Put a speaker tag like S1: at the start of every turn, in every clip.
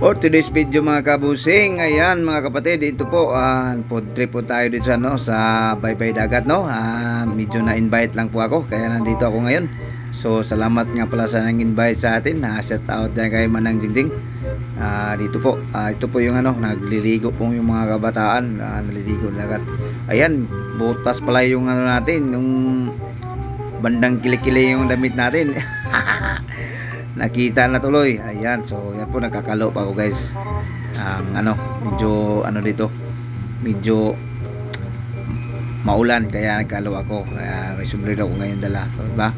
S1: For today's video mga kabusing, ayan mga kapatid, ito po food trip po tayo dito sa sa Baybay Dagat, no. Medyo na-invite lang po ako kaya nandito ako ngayon. So salamat nga pala sa nang-invite sa atin. Shout out din kay Manang Jingjing. Dito po, ito po yung nagliligo po yung mga kabataan, naliligo dagat. Ayan, butas pala yung natin, yung bandang kilikili yung damit natin. Nakita na tuloy. Ayan, so yan po, nagkakalo pa ako guys. Medyo dito, medyo maulan kaya nagkalo ako. Kaya may sombrero ako ngayon dala. So diba?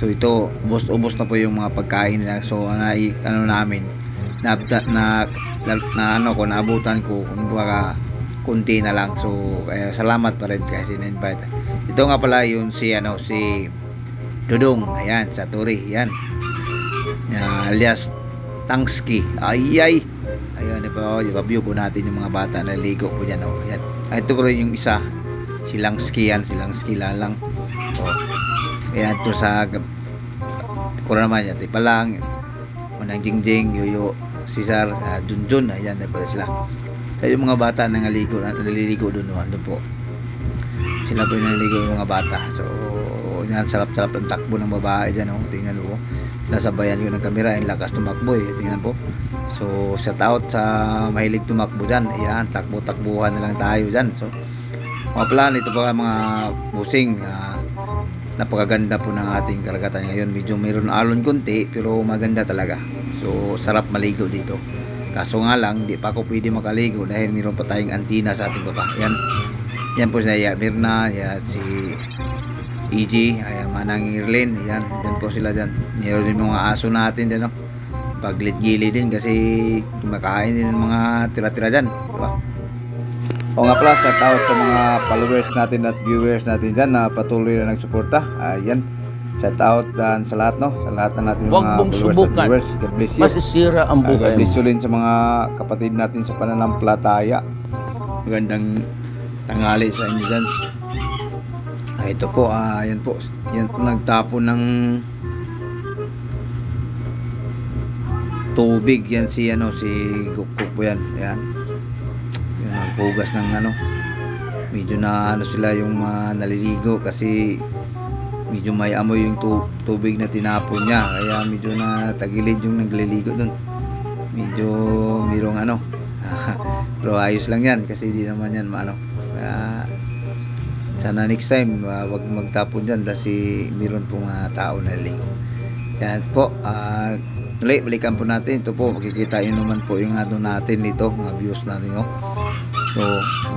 S1: So ito, ubos na po yung mga pagkain nila. So namin naabutan ko kumbaga kunti na lang. So salamat pa rin kasi na-invite. Ito nga pala yung si Dudong, ayan, sa Turi, yan. Alias Tangski. Ayun po, i-view po natin yung mga bata na ligo po dyan. Ayan. Ito po yung isa, silang ski lang. So, ayan to sa kura naman yan. Tipa lang, Manang Jingjing, Yoyo, Cesar, Junjun. Ayan na pala sila. So yung mga bata na naliligo doon, ano po. Sila po yung naliligo yung mga bata. So yan, sarap-sarap ang takbo ng babae dyan. Tingnan po, nasabayan ko ng kamera, yung lakas tumakbo tingnan po. So shout out sa mahilig tumakbo dyan. Ayan, takbo-takbuhan na lang tayo dyan. So mga plan, ito pa mga busing, napakaganda po ng ating karagatan ngayon. Medyo mayroon alon konti pero maganda talaga. So sarap maligo dito. Kaso nga lang, di pa ako pwede makaligo dahil mayroon pa tayong antina sa ating baba. Yan po si Mirna, si EG, ayan, Manang Irlin, ayan, dyan po sila dyan. Meron din mga aso natin dyan, paglit-gili din kasi kumakain din ng mga tira-tira dyan, diba? O nga pala, shout out sa mga followers natin at viewers natin dyan na patuloy na nagsuporta. Ayan, shout out sa lahat, sa lahat na natin mga followers at viewers. God bless you.
S2: Masisira ang buhay.
S1: God bless you rin sa mga kapatid natin sa pananampalataya. Magandang tanghali sa inyo dyan. Ito po, yan po nagtapon ng tubig yan si Gukuk po yan. Ayan, yung naghugas ng medyo na sila yung naliligo kasi medyo may amoy yung tubig na tinapon niya, kaya medyo na tagilid yung nagliligo dun. Medyo mayroong pero ayos lang yan kasi di naman yan sana next time wag magtapon dyan kasi meron pong tao na naliligo. Yan po, balikan po natin. Ito po, makikita yun naman po yung natin dito, mga views natin. So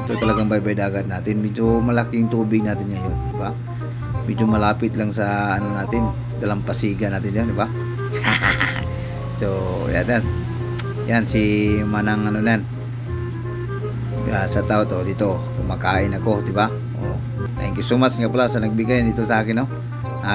S1: ito talagang Baybay Dagat natin. Medyo malaking tubig natin ngayon, diba? Medyo malapit lang sa natin, dalampasigan natin yan, diba? So yan si Manang yan. Sa tao to dito, kumakain ako, diba? Thank you so much nga pala sa nagbigay nito sa akin,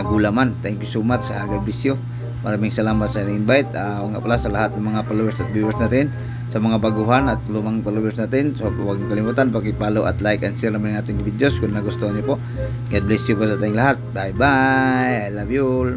S1: Gulaman. Thank you so much, God bless you. Maraming salamat sa invite. Nga pala sa lahat ng mga followers at viewers natin, sa mga baguhan at lumang followers natin. So huwag niyo kalimutan paki-follow at like and share naman natin videos kung nagustuhan niyo po. God bless you po sa ating lahat. Bye bye. I love you all.